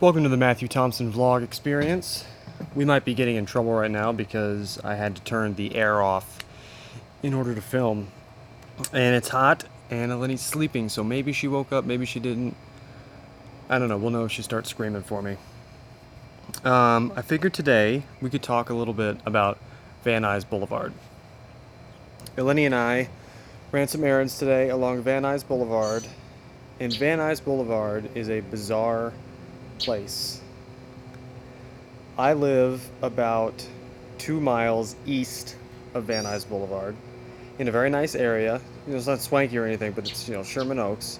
Welcome to the Matthew Thompson vlog experience. We might be getting in trouble right now because I had to turn the air off in order to film. And it's hot and Eleni's sleeping, so maybe she woke up, maybe she didn't. I don't know, we'll know if she starts screaming for me. I figured today we could talk a little bit about Van Nuys Boulevard. Eleni and I ran some errands today along Van Nuys Boulevard, and Van Nuys Boulevard is a bizarre place. I live about 2 miles east of Van Nuys Boulevard in a very nice area. It's not swanky or anything, but it's, Sherman Oaks.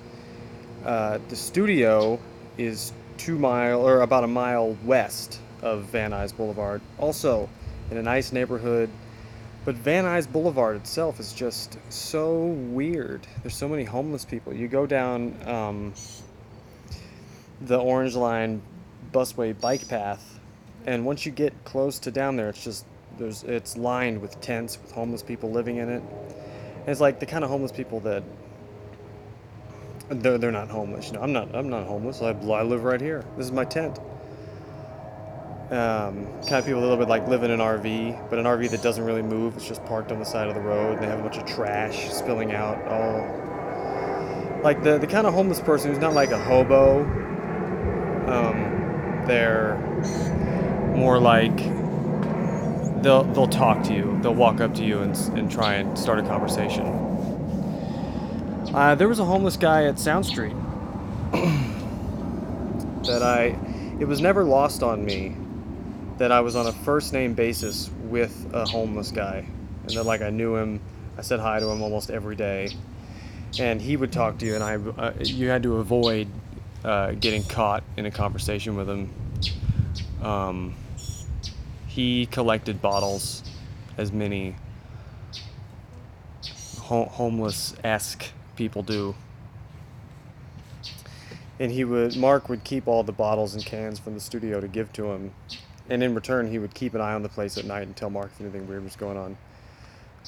The studio is about a mile west of Van Nuys Boulevard, also in a nice neighborhood. But Van Nuys Boulevard itself is just so weird. There's so many homeless people. You go down the Orange Line busway bike path, and once you get close to down there, it's lined with tents with homeless people living in it. And it's like the kind of homeless people that they're not homeless. I'm not homeless. I live right here. This is my tent. Kind of people a little bit like live in an RV, but an RV that doesn't really move. It's just parked on the side of the road, and they have a bunch of trash spilling out all. Like the kind of homeless person who's not like a hobo. They're more like they'll talk to you. They'll walk up to you and try and start a conversation. There was a homeless guy at Sound Street it was never lost on me that I was on a first name basis with a homeless guy, and that like I knew him. I said hi to him almost every day, and he would talk to you, and you had to avoid getting caught in a conversation with him. He collected bottles, as many homeless-esque people do. And Mark would keep all the bottles and cans from the studio to give to him. And in return, he would keep an eye on the place at night and tell Mark if anything weird was going on.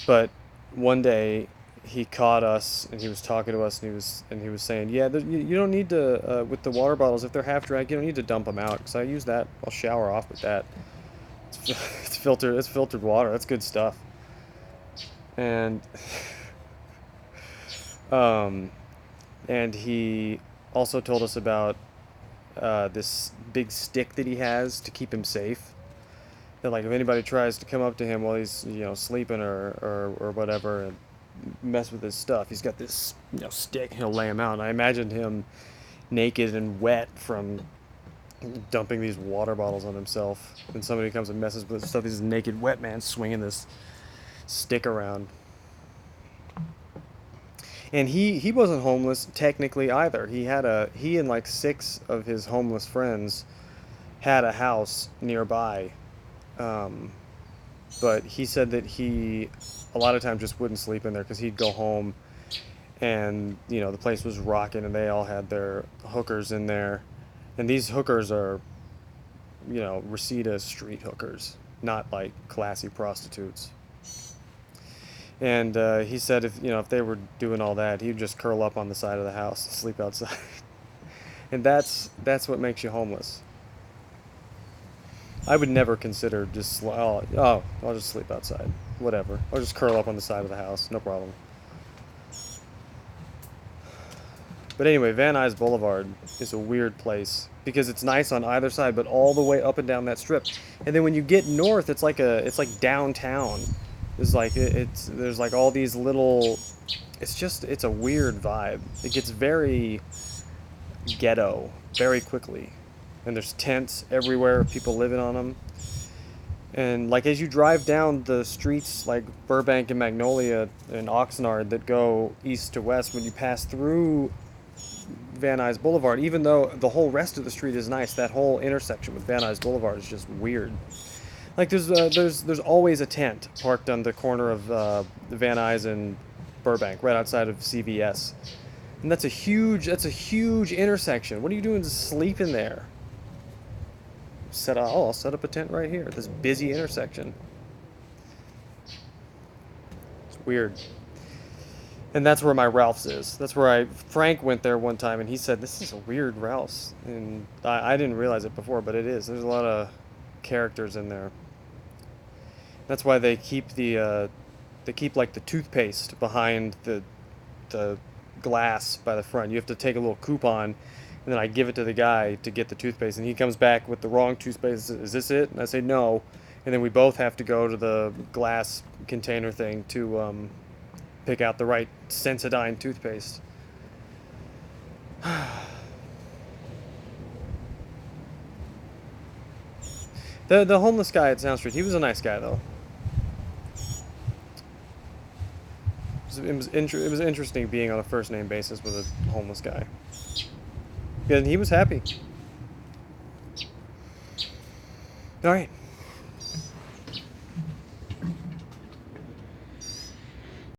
But one day, he caught us, and he was talking to us, and he was saying, "Yeah, you don't need to with the water bottles, if they're half drank, you don't need to dump them out, because I use that. I'll shower off with that. It's filtered water. That's good stuff." And and he also told us about this big stick that he has to keep him safe. That like if anybody tries to come up to him while he's sleeping or whatever and mess with his stuff, he's got this stick. He'll lay him out. And I imagined him naked and wet from dumping these water bottles on himself, and somebody comes and messes with his stuff. He's a naked, wet man swinging this stick around. And he wasn't homeless technically either. He and like 6 of his homeless friends had a house nearby, but he said that he a lot of times just wouldn't sleep in there because he'd go home and the place was rocking and they all had their hookers in there, and these hookers are Reseda street hookers, not like classy prostitutes. And he said if they were doing all that, he'd just curl up on the side of the house and sleep outside. And that's what makes you homeless. I would never consider just I'll just sleep outside, whatever. I'll just curl up on the side of the house, no problem. But anyway, Van Nuys Boulevard is a weird place because it's nice on either side, but all the way up and down that strip. And then when you get north, it's like downtown. There's like all these little. It's a weird vibe. It gets very ghetto very quickly, and there's tents everywhere, people living on them. And like as you drive down the streets like Burbank and Magnolia and Oxnard that go east to west, when you pass through Van Nuys Boulevard, even though the whole rest of the street is nice, that whole intersection with Van Nuys Boulevard is just weird. Like there's always a tent parked on the corner of Van Nuys and Burbank, right outside of CVS, and that's a huge intersection. What are you doing to sleep in there? I'll set up a tent right here at this busy intersection. It's weird. And that's where my Ralph's is. That's where Frank went there one time and he said, this is a weird Ralph's. And I didn't realize it before, but it is. There's a lot of characters in there. That's why they keep they keep like the toothpaste behind the glass by the front. You have to take a little coupon, and then I give it to the guy to get the toothpaste, and he comes back with the wrong toothpaste. Is this it? And I say no, and then we both have to go to the glass container thing to pick out the right Sensodyne toothpaste. The homeless guy at Sound Street, he was a nice guy though. It was interesting being on a first name basis with a homeless guy. Yeah, and he was happy. All right.